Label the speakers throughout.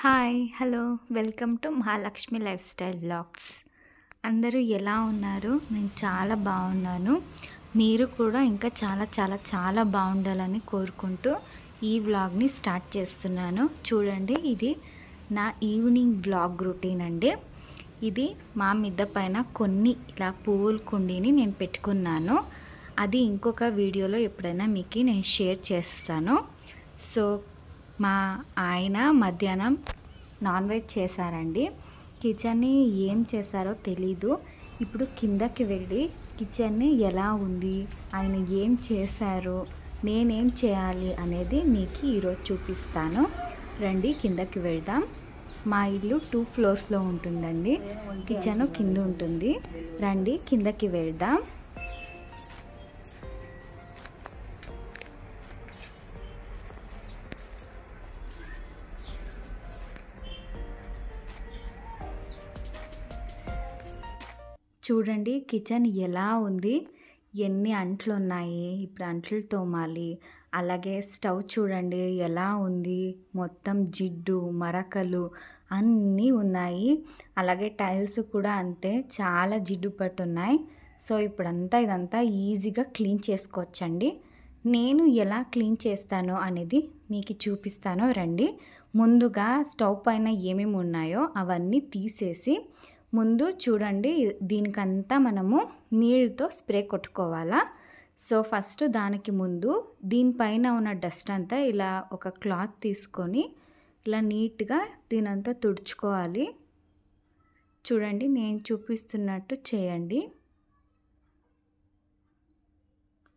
Speaker 1: Hi hello welcome to Mahalakshmi life style vlogs. అందరూ ఎలా ఉన్నారు? నేను చాలా బాగున్నాను. మీరు కూడా ఇంకా చాలా చాలా చాలా బాగుండాలని కోరుకుంటూ ఈ వ్లాగ్ని స్టార్ట్ చేస్తున్నాను. చూడండి, ఇది నా ఈవినింగ్ వ్లాగ్ రొటీన్ అండి. ఇది మా మిద్ద పైన కొన్ని ఇలా పువ్వుల కుండీని నేను పెట్టుకున్నాను. అది ఇంకొక వీడియోలో ఎప్పుడైనా మీకు నేను షేర్ చేస్తాను. సో మా ఆయన మధ్యాహ్నం నాన్ వెజ్ చేశారండి. కిచెన్ని ఏం చేశారో తెలీదు. ఇప్పుడు కిందకి వెళ్ళి కిచెన్ని ఎలా ఉంది, ఆయన ఏం చేశారు, నేనేం చేయాలి అనేది మీకు ఈరోజు చూపిస్తాను. రండి కిందకి వెళ్దాం. మా ఇల్లు 2 ఫ్లోర్స్లో ఉంటుందండి. కిచెన్ కింద ఉంటుంది. రండి కిందకి వెళ్దాం. చూడండి కిచెన్ ఎలా ఉంది, ఎన్ని అంట్లు ఉన్నాయి. ఇప్పుడు అంట్లు తోమాలి. అలాగే స్టవ్ చూడండి ఎలా ఉంది, మొత్తం జిడ్డు మరకలు అన్నీ ఉన్నాయి. అలాగే టైల్స్ కూడా అంతే, చాలా జిడ్డు పట్టున్నాయి. సో ఇదంతా ఈజీగా క్లీన్ చేసుకోవచ్చండి. నేను ఎలా క్లీన్ చేస్తానో అనేది మీకు చూపిస్తాను. రండి. ముందుగా స్టవ్ పైన ఏమేమి ఉన్నాయో అవన్నీ తీసేసి ముందు చూడండి, దీనికంతా మనము నీళ్ళతో స్ప్రే కొట్టుకోవాలా. సో ఫస్ట్ దానికి ముందు దీనిపైన ఉన్న డస్ట్ అంతా ఇలా ఒక క్లాత్ తీసుకొని ఇలా నీట్గా దీనంతా తుడుచుకోవాలి. చూడండి, నేను చూపిస్తున్నట్టు చేయండి.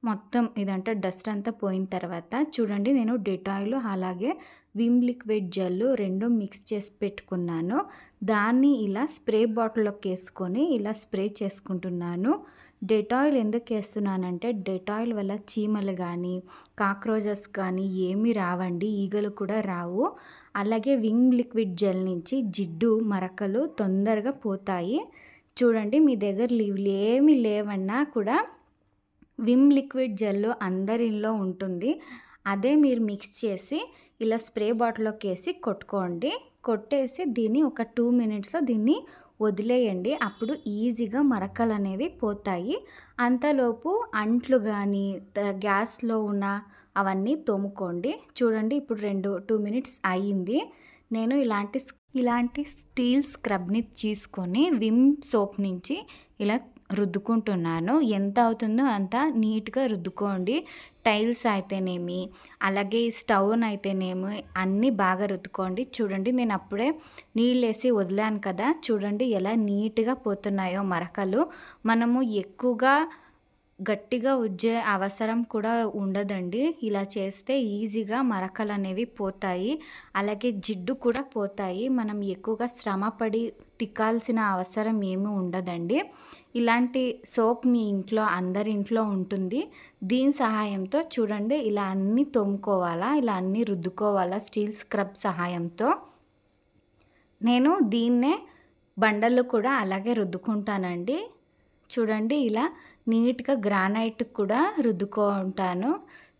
Speaker 1: మొత్తం ఇదంతా డస్ట్ అంతా పోయిన తర్వాత చూడండి, నేను డెటాయిల్ అలాగే విమ్ లిక్విడ్ జెల్ 2 మిక్స్ చేసి పెట్టుకున్నాను. దాన్ని ఇలా స్ప్రే బాటిల్లోకి వేసుకొని ఇలా స్ప్రే చేసుకుంటున్నాను. డెటాయిల్ ఎందుకు వేస్తున్నానంటే డెటాయిల్ వల్ల చీమలు కానీ కాక్రోచెస్ కానీ ఏమీ రావండి, ఈగలు కూడా రావు. అలాగే విమ్ లిక్విడ్ జెల్ నుంచి జిడ్డు మరకలు తొందరగా పోతాయి. చూడండి, మీ దగ్గర ఏమీ లేవన్నా కూడా విమ్ లిక్విడ్ జెల్ అందరిలో ఉంటుంది. అదే మీరు మిక్స్ చేసి ఇలా స్ప్రే బాటిల్లోకి వేసి కొట్టుకోండి. కొట్టేసి దీన్ని ఒక 2 మినిట్స్ దీన్ని వదిలేయండి. అప్పుడు ఈజీగా మరకలు అనేవి పోతాయి. అంతలోపు అంట్లు కానీ గ్యాస్లో ఉన్న అవన్నీ తోముకోండి. చూడండి, ఇప్పుడు 2 మినిట్స్ అయ్యింది. నేను ఇలాంటి స్టీల్ స్క్రబ్ని తీసుకొని విమ్ సోప్ నుంచి ఇలా రుద్దుకుంటున్నాను. ఎంత అవుతుందో అంత నీట్గా రుద్దుకోండి. టైల్స్ అయితేనేమి అలాగే స్టవ్ని అయితేనేమి అన్నీ బాగా రుద్దుకోండి. చూడండి, నేను అప్పుడే నీళ్ళు వేసి వదిలాను కదా, చూడండి ఎలా నీట్గా పోతున్నాయో మరకలు. మనము ఎక్కువగా గట్టిగా ఉజ్జే అవసరం కూడా ఉండదండి. ఇలా చేస్తే ఈజీగా మరకలు అనేవి పోతాయి. అలాగే జిడ్డు కూడా పోతాయి. మనం ఎక్కువగా శ్రమపడి తిక్కాల్సిన అవసరం ఏమీ ఉండదండి. ఇలాంటి సోప్ మీ ఇంట్లో అందరి ఇంట్లో ఉంటుంది. దీని సహాయంతో చూడండి ఇలా అన్నీ తోముకోవాలా, ఇలా అన్నీ రుద్దుకోవాలా స్టీల్ స్క్రబ్ సహాయంతో. నేను దీన్నే బండలు కూడా అలాగే రుద్దుకుంటానండి. చూడండి, ఇలా నీట్గా గ్రానైట్ కూడా రుద్దుకుంటాను.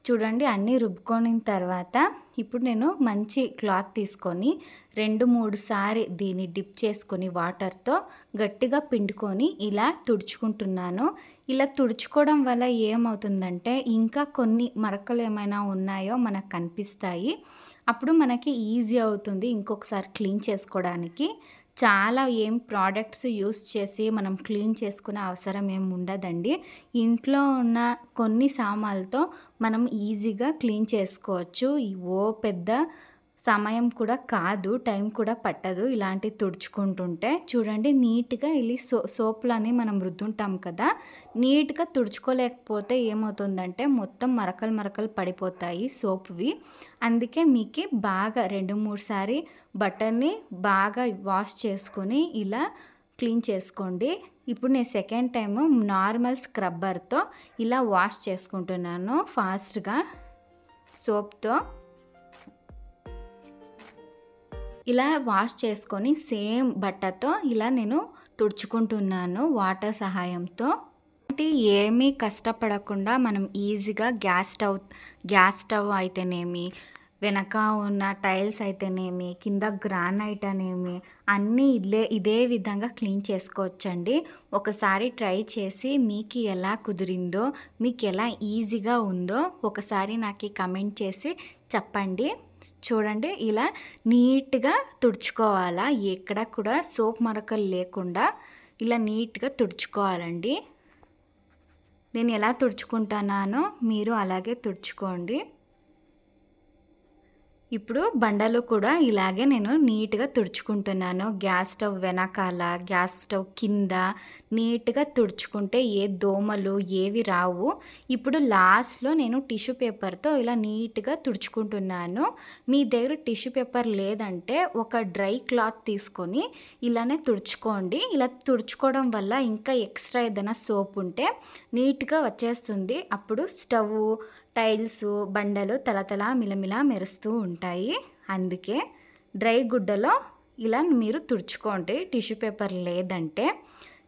Speaker 1: చూడండి, అన్నీ రుబ్బుకొని తర్వాత ఇప్పుడు నేను మంచి క్లాత్ తీసుకొని 2-3 సారి దీన్ని డిప్ చేసుకొని వాటర్తో గట్టిగా పిండుకొని ఇలా తుడుచుకుంటున్నాను. ఇలా తుడుచుకోవడం వల్ల ఏమవుతుందంటే ఇంకా కొన్ని మరకలు ఏమైనా ఉన్నాయో మనకు కనిపిస్తాయి. అప్పుడు మనకి ఈజీ అవుతుంది ఇంకొకసారి క్లీన్ చేసుకోవడానికి. చాలా ఏం ప్రోడక్ట్స్ యూస్ చేసి మనం క్లీన్ చేసుకునే అవసరం ఏమి ఉండదండి. ఇంట్లో ఉన్న కొన్ని సామాన్లతో మనం ఈజీగా క్లీన్ చేసుకోవచ్చు. పెద్ద సమయం కూడా కాదు, టైం కూడా పట్టదు ఇలాంటివి తుడుచుకుంటుంటే. చూడండి నీట్‌గా సోపులని మనం రుద్దుంటాం కదా! నీట్‌గా తుడుచుకోలేకపోతే ఏమవుతుందంటే మొత్తం మరకలు మరకలు పడిపోతాయి సోప్‌వి. అందుకే మీకి బాగా 2, 3 సారి బట్టన్ని బాగా వాష్ చేసుకొని ఇలా క్లీన్ చేసుకోండి. ఇప్పుడు నేను సెకండ్ టైము నార్మల్ స్క్రబ్బర్‌తో ఇలా వాష్ చేసుకుంటున్నాను ఫాస్ట్‌గా సోప్‌తో. ఇలా వాష్ చేసుకొని సేమ్ బట్టతో ఇలా నేను తుడుచుకుంటున్నాను వాటర్ సహాయంతో. అంటే ఏమీ కష్టపడకుండా మనం ఈజీగా గ్యాస్ స్టవ్ అయితేనేమి, వెనక ఉన్న టైల్స్ అయితేనేమి, కింద గ్రానైట్ అనేమి అన్నీ ఇదే విధంగా క్లీన్ చేసుకోవచ్చండి. ఒకసారి ట్రై చేసి మీకు ఎలా కుదిరిందో, మీకు ఎలా ఈజీగా ఉందో ఒకసారి నాకు కమెంట్ చేసి చెప్పండి. చూడండి ఇలా నీట్‌గా తుడుచుకోవాలా, ఎక్కడ కూడా సోప్ మరకలు లేకుండా ఇలా నీట్‌గా తుడుచుకోవాలండి. నేను ఎలా తుడుచుకుంటున్నానో మీరు అలాగే తుడుచుకోండి. ఇప్పుడు బండలు కూడా ఇలాగే నేను నీట్‌గా తుడుచుకుంటున్నాను. గ్యాస్ స్టవ్ వెనకాల, గ్యాస్ స్టవ్ కింద నీట్‌గా తుడుచుకుంటే ఏ దోమలు ఏవి రావు. ఇప్పుడు లాస్ట్‌లో నేను టిష్యూ పేపర్‌తో ఇలా నీట్‌గా తుడుచుకుంటున్నాను. మీ దగ్గర టిష్యూ పేపర్ లేదంటే ఒక డ్రై క్లాత్ తీసుకొని ఇలానే తుడుచుకోండి. ఇలా తుడుచుకోవడం వల్ల ఇంకా ఎక్స్ట్రా ఏదైనా సోప్ ఉంటే నీట్‌గా వచ్చేస్తుంది. అప్పుడు స్టవ్, టైల్స్, బండలు తలతల మిలమిల మెరుస్తూ ఉంటాయి. అందుకే డ్రై గుడ్డలో ఇలా మీరు తుడుచుకోండి టిష్యూ పేపర్ లేదంటే.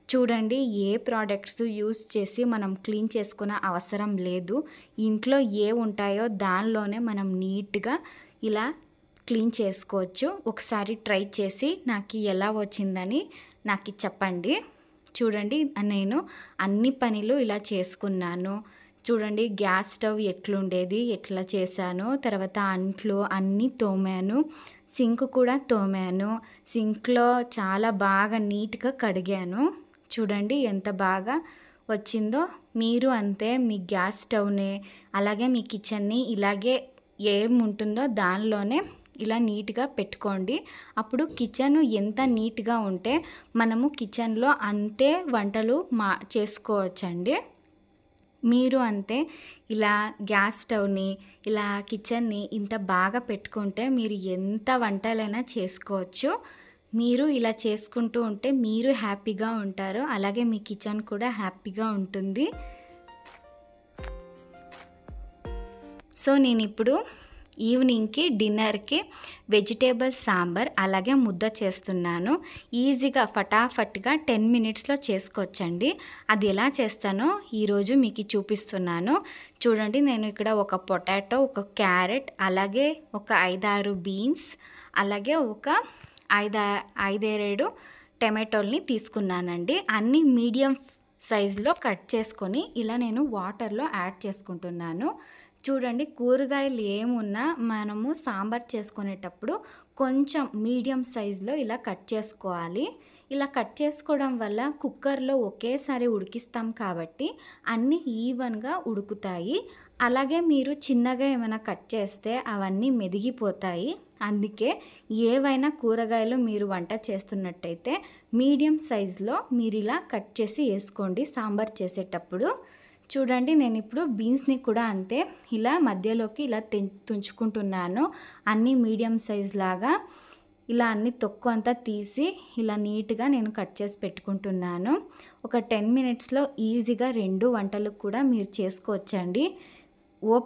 Speaker 1: చూడండి ఏ ప్రోడక్ట్స్ యూస్ చేసి మనం క్లీన్ చేసుకునే అవసరం లేదు. ఇంట్లో ఏ ఉంటాయో దానిలోనే మనం నీట్‌గా ఇలా క్లీన్ చేసుకోవచ్చు. ఒకసారి ట్రై చేసి నాకు ఎలా వచ్చిందని నాకు చెప్పండి. చూడండి నేను అన్ని పనులు ఇలా చేసుకున్నాను. చూడండి గ్యాస్ స్టవ్ ఎట్లుండేది, ఎట్లా చేశాను, తర్వాత అంట్లు అన్నీ తోమాను, సింక్ కూడా తోమాను. సింక్లో చాలా బాగా నీట్‌గా కడిగాను. చూడండి ఎంత బాగా వచ్చిందో. మీరు అంతే మీ గ్యాస్ స్టవ్‌ని అలాగే మీ కిచెన్ని ఇలాగే ఏముంటుందో దానిలోనే ఇలా నీట్‌గా పెట్టుకోండి. అప్పుడు కిచెన్ ఎంత నీట్‌గా ఉంటే మనము కిచెన్లో అంతే వంటలు చేసుకోవచ్చండి. మీరు అంతే ఇలా గ్యాస్ స్టవ్‌ని, ఇలా కిచెన్ని ఇంత బాగా పెట్టుకుంటే మీరు ఎంత వంటలైనా చేసుకోవచ్చు. మీరు ఇలా చేసుకుంటూ ఉంటే మీరు హ్యాపీగా ఉంటారు. అలాగే మీ కిచెన్ కూడా హ్యాపీగా ఉంటుంది. సో నేనిప్పుడు ఈవినింగ్‌కి డిన్నర్‌కి వెజిటేబుల్ సాంబార్ అలాగే ముద్ద చేస్తున్నాను. ఈజీగా ఫటాఫట్‌గా 10 మినిట్స్‌లో చేసుకోవచ్చండి. అది ఎలా చేస్తానో ఈరోజు మీకు చూపిస్తున్నాను. చూడండి నేను ఇక్కడ ఒక పొటాటో, ఒక క్యారెట్, అలాగే ఒక 5, 6 బీన్స్, అలాగే ఒక 5, 7 టమాటోల్ని తీసుకున్నానండి. అన్నీ మీడియం సైజులో కట్ చేసుకొని ఇలా నేను వాటర్లో యాడ్ చేసుకుంటున్నాను. చూడండి కూరగాయలు ఏమున్నా మనము సాంబార్ చేసుకునేటప్పుడు కొంచెం మీడియం సైజులో ఇలా కట్ చేసుకోవాలి. ఇలా కట్ చేసుకోవడం వల్ల కుక్కర్లో ఒకేసారి ఉడికిస్తాం కాబట్టి అన్నీ ఈవెన్‌గా ఉడుకుతాయి. అలాగే మీరు చిన్నగా ఏమైనా కట్ చేస్తే అవన్నీ మెదిగిపోతాయి. అందుకే ఏవైనా కూరగాయలు మీరు వంట చేస్తున్నట్టయితే మీడియం సైజులో మీరు ఇలా కట్ చేసి వేసుకోండి సాంబార్ చేసేటప్పుడు. చూడండి నేను ఇప్పుడు బీన్స్‌ని కూడా అంతే ఇలా మధ్యలోకి ఇలా తుంచుకుంటున్నాను. అన్నీ మీడియం సైజ్ లాగా ఇలా అన్ని తొక్కు అంతా తీసి ఇలా నీట్‌గా నేను కట్ చేసి పెట్టుకుంటున్నాను. ఒక 10 మినిట్స్‌లో ఈజీగా 2 వంటలు కూడా మీరు చేసుకోవచ్చండి.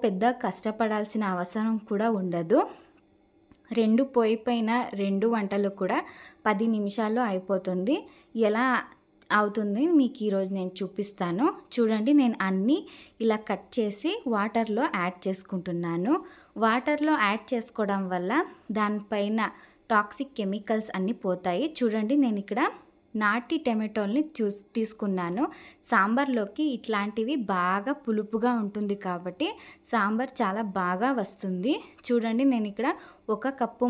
Speaker 1: పెద్ద కష్టపడాల్సిన అవసరం కూడా ఉండదు. 2 పొయ్యి పైన 2 వంటలు కూడా 10 నిమిషాల్లో అయిపోతుంది. ఎలా అవుతుంది మీకు ఈరోజు నేను చూపిస్తాను. చూడండి నేను అన్నీ ఇలా కట్ చేసి వాటర్లో యాడ్ చేసుకుంటున్నాను. వాటర్లో యాడ్ చేసుకోవడం వల్ల దానిపైన టాక్సిక్ కెమికల్స్ అన్నీ పోతాయి. చూడండి నేను ఇక్కడ నాటి టమాటోల్ని తీసుకున్నాను. సాంబార్లోకి ఇట్లాంటివి బాగా పులుపుగా ఉంటుంది కాబట్టి సాంబార్ చాలా బాగా వస్తుంది. చూడండి నేను ఇక్కడ 1 కప్పు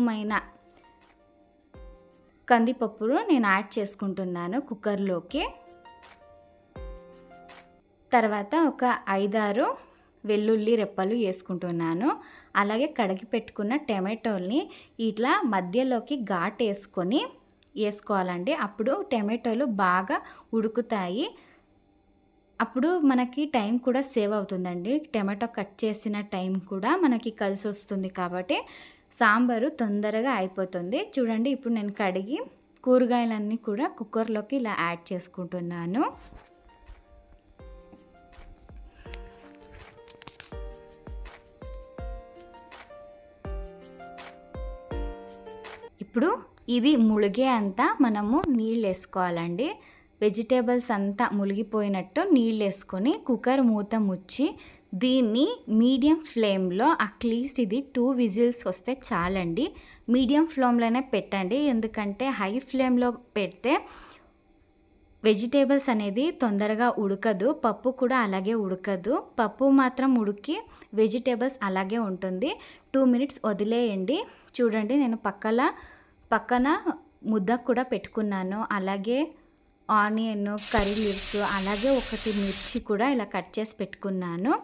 Speaker 1: కందిపప్పును నేను యాడ్ చేసుకుంటున్నాను కుక్కర్లోకి. తర్వాత ఒక 5-6 వెల్లుల్లి రెప్పలు వేసుకుంటున్నాను. అలాగే కడిగి పెట్టుకున్న టమాటోల్ని ఇట్లా మధ్యలోకి ఘాటేసుకొని వేసుకోవాలండి. అప్పుడు టమాటోలు బాగా ఉడుకుతాయి. అప్పుడు మనకి టైం కూడా సేవ్ అవుతుందండి. టమాటో కట్ చేసిన టైం కూడా మనకి కలిసి వస్తుంది కాబట్టి సాంబారు తొందరగా అయిపోతుంది. చూడండి, ఇప్పుడు నేను కడిగి కూరగాయలన్నీ కూడా కుక్కర్లోకి ఇలా యాడ్ చేసుకుంటున్నాను. ఇప్పుడు ఇది ములిగే అంతా మనము నీళ్ళు వేసుకోవాలండి. వెజిటేబుల్స్ అంతా మునిగిపోయినట్టు నీళ్ళు వేసుకొని కుక్కర్ మూత ముచ్చి దీన్ని మీడియం ఫ్లేమ్లో అట్లీస్ట్ ఇది 2 విజిల్స్ వస్తే చాలండి. మీడియం ఫ్లేమ్లోనే పెట్టండి, ఎందుకంటే హై ఫ్లేమ్లో పెడితే వెజిటేబుల్స్ అనేది తొందరగా ఉడకదు, పప్పు కూడా అలాగే ఉడకదు. పప్పు మాత్రం ఉడికి వెజిటేబుల్స్ అలాగే ఉంటుంది. 2 మినిట్స్ వదిలేయండి. చూడండి, నేను పక్కన ముద్ద కూడా పెట్టుకున్నాను. అలాగే ఆనియన్, కర్రీ లీవ్స్, అలాగే 1 మిర్చి కూడా ఇలా కట్ చేసి పెట్టుకున్నాను.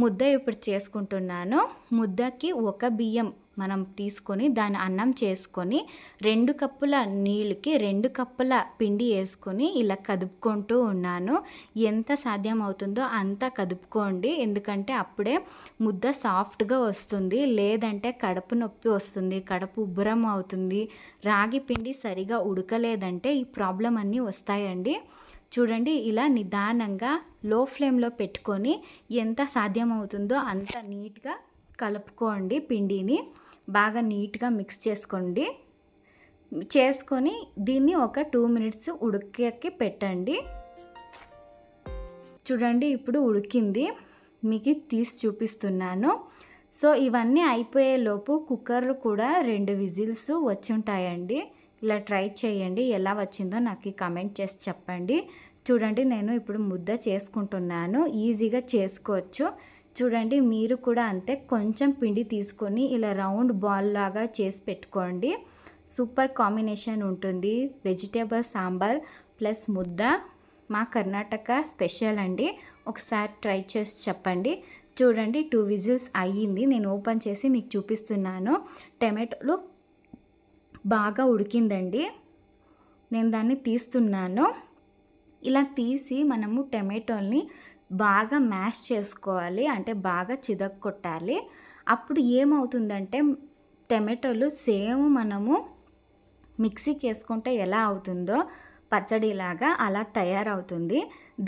Speaker 1: ముద్ద ఇప్పుడు చేసుకుంటున్నాను. ముద్దకి 1 బియ్యం మనం తీసుకొని దాని అన్నం చేసుకొని 2 కప్పుల నీళ్ళకి 2 కప్పుల పిండి వేసుకొని ఇలా కదుపుకుంటూ ఉన్నాను. ఎంత సాధ్యం అవుతుందో అంత కదుపుకోండి, ఎందుకంటే అప్పుడే ముద్ద సాఫ్ట్గా వస్తుంది. లేదంటే కడుపు నొప్పి వస్తుంది, కడుపు ఉబ్బరం అవుతుంది. రాగి పిండి సరిగా ఉడకలేదంటే ఈ ప్రాబ్లం అన్నీ వస్తాయండి. చూడండి, ఇలా నిదానంగా లో ఫ్లేమ్లో పెట్టుకొని ఎంత సాధ్యమవుతుందో అంత నీట్గా కలుపుకోండి. పిండిని బాగా నీట్గా మిక్స్ చేసుకొని దీన్ని ఒక 2 మినిట్స్ ఉడికేకి పెట్టండి. చూడండి, ఇప్పుడు ఉడికింది, మీకు తీసి చూపిస్తున్నాను. సో ఇవన్నీ అయిపోయేలోపు కుక్కర్ కూడా 2 విజిల్స్ వచ్చి ఉంటాయండి. ఇలా ట్రై చేయండి, ఎలా వచ్చిందో నాకు కామెంట్ చేసి చెప్పండి. చూడండి, నేను ఇప్పుడు ముద్ద చేసుకుంటున్నాను. ఈజీగా చేసుకోవచ్చు. చూడండి, మీరు కూడా అంతే, కొంచెం పిండి తీసుకొని ఇలా రౌండ్ బాల్ లాగా చేసి పెట్టుకోండి. సూపర్ కాంబినేషన్ ఉంటుంది. వెజిటేబుల్ సాంబార్ ప్లస్ ముద్ద మా కర్ణాటక స్పెషల్ అండి. ఒకసారి ట్రై చేసి చెప్పండి. చూడండి, 2 విజిల్స్ అయ్యింది. నేను ఓపెన్ చేసి మీకు చూపిస్తున్నాను. టమాటోలు బాగా ఉడికిందండి. నేను దాన్ని తీస్తున్నాను. ఇలా తీసి మనము టమాటోల్ని బాగా మ్యాష్ చేసుకోవాలి, అంటే బాగా చితక్కొట్టాలి. అప్పుడు ఏమవుతుందంటే టమాటోలు సేమ్ మనము మిక్సీకి వేసుకుంటే ఎలా అవుతుందో పచ్చడిలాగా అలా తయారవుతుంది.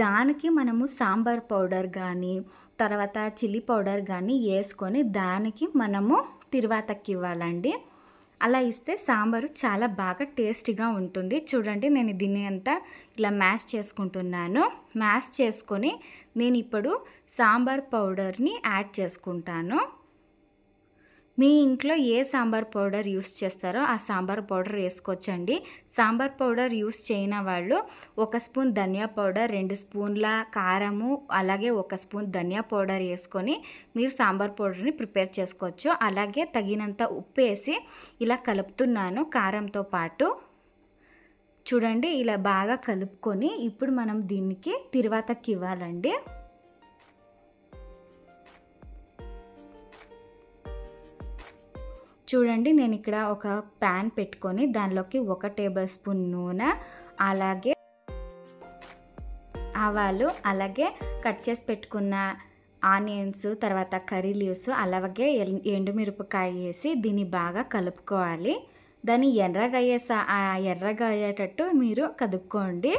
Speaker 1: దానికి మనము సాంబార్ పౌడర్ కానీ తర్వాత చిల్లీ పౌడర్ కానీ వేసుకొని దానికి మనము తిరువాతకి ఇవ్వాలండి. అలా ఇస్తే సాంబారు చాలా బాగా టేస్టీగా ఉంటుంది. చూడండి, నేను దీన్ని అంతా ఇలా మ్యాష్ చేసుకుంటున్నాను. మ్యాష్ చేసుకొని నేను ఇప్పుడు సాంబార్ పౌడర్ని యాడ్ చేసుకుంటాను. మీ ఇంట్లో ఏ సాంబార్ పౌడర్ యూస్ చేస్తారో ఆ సాంబార్ పౌడర్ వేసుకోవచ్చండి. సాంబార్ పౌడర్ యూస్ చేయని వాళ్ళు 1 స్పూన్ ధనియా పౌడర్, 2 స్పూన్ల కారము, అలాగే 1 స్పూన్ ధనియా పౌడర్ వేసుకొని మీరు సాంబార్ పౌడర్ని ప్రిపేర్ చేసుకోవచ్చు. అలాగే తగినంత ఉప్పు వేసి ఇలా కలుపుతున్నాను కారంతో పాటు. చూడండి, ఇలా బాగా కలుపుకొని ఇప్పుడు మనం దీనికి తిరువాతకి ఇవ్వాలండి. చూడండి, నేను ఇక్కడ ఒక ప్యాన్ పెట్టుకొని దానిలోకి 1 టేబుల్ స్పూన్ నూనె, అలాగే ఆవాలు, అలాగే కట్ చేసి పెట్టుకున్న ఆనియన్స్, తర్వాత కర్రీ లీవ్స్, అలాగే ఎండుమిరపకాయ వేసి దీన్ని బాగా కలుపుకోవాలి. దాన్ని ఎర్రగా అయ్యేటట్టు మీరు కదుపుకోండి.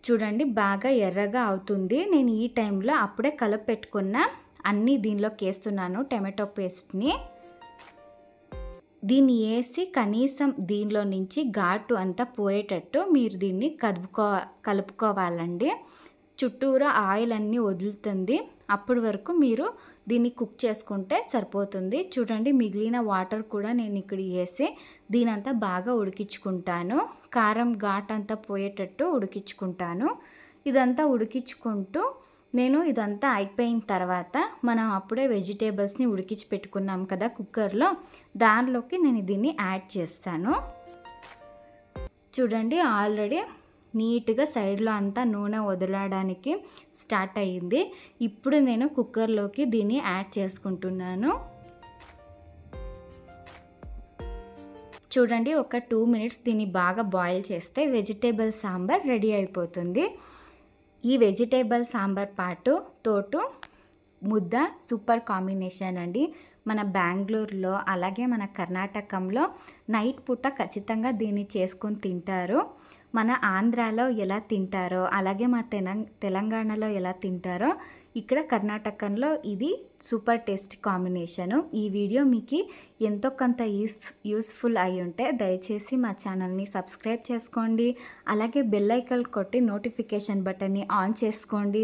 Speaker 1: చూడండి, బాగా ఎర్రగా అవుతుంది. నేను ఈ టైంలో అప్పుడే కలిపి పెట్టుకున్న అన్నీ దీనిలోకి వేస్తున్నాను. టమాటో పేస్ట్ని దీన్ని వేసి కనీసం దీనిలో నుంచి ఘాటు అంతా పోయేటట్టు మీరు దీన్ని కలుపుకోవాలండి. చుట్టూరా ఆయిల్ అన్నీ వదులుతుంది. అప్పటి వరకు మీరు దీన్ని కుక్ చేసుకుంటే సరిపోతుంది. చూడండి, మిగిలిన వాటర్ కూడా నేను ఇక్కడ వేసి దీనంతా బాగా ఉడికించుకుంటాను. కారం ఘాట్ అంతా పోయేటట్టు ఉడికించుకుంటాను. ఇదంతా ఉడికించుకుంటూ నేను ఇదంతా అయిపోయిన తర్వాత మనం అప్పుడే వెజిటేబుల్స్ని ఉడికించి పెట్టుకున్నాం కదా కుక్కర్లో, దానిలోకి నేను దీన్ని యాడ్ చేస్తాను. చూడండి ఆల్రెడీ నీట్గా సైడ్లో అంతా నూనె వదలడానికి స్టార్ట్ అయ్యింది. ఇప్పుడు నేను కుక్కర్లోకి దీన్ని యాడ్ చేసుకుంటున్నాను. చూడండి ఒక 2 మినిట్స్ దీన్ని బాగా బాయిల్ చేస్తే వెజిటేబుల్ సాంబార్ రెడీ అయిపోతుంది. ఈ వెజిటేబుల్ సాంబార్ తోటు ముద్ద సూపర్ కాంబినేషన్ అండి. మన బెంగళూరులో అలాగే మన కర్ణాటకంలో నైట్ పూట ఖచ్చితంగా దీన్ని చేసుకొని తింటారు. మన ఆంధ్రాలో ఎలా తింటారో అలాగే మా తెలంగాణలో ఎలా తింటారో ఇక్కడ కర్ణాటకంలో ఇది సూపర్ టేస్ట్ కాంబినేషను. ఈ వీడియో మీకు ఎంతో కొంత యూస్ఫుల్ అయి ఉంటే దయచేసి మా ఛానల్ని సబ్స్క్రైబ్ చేసుకోండి. అలాగే బెల్ ఐకాన్ కొట్టి నోటిఫికేషన్ బటన్ని ఆన్ చేసుకోండి.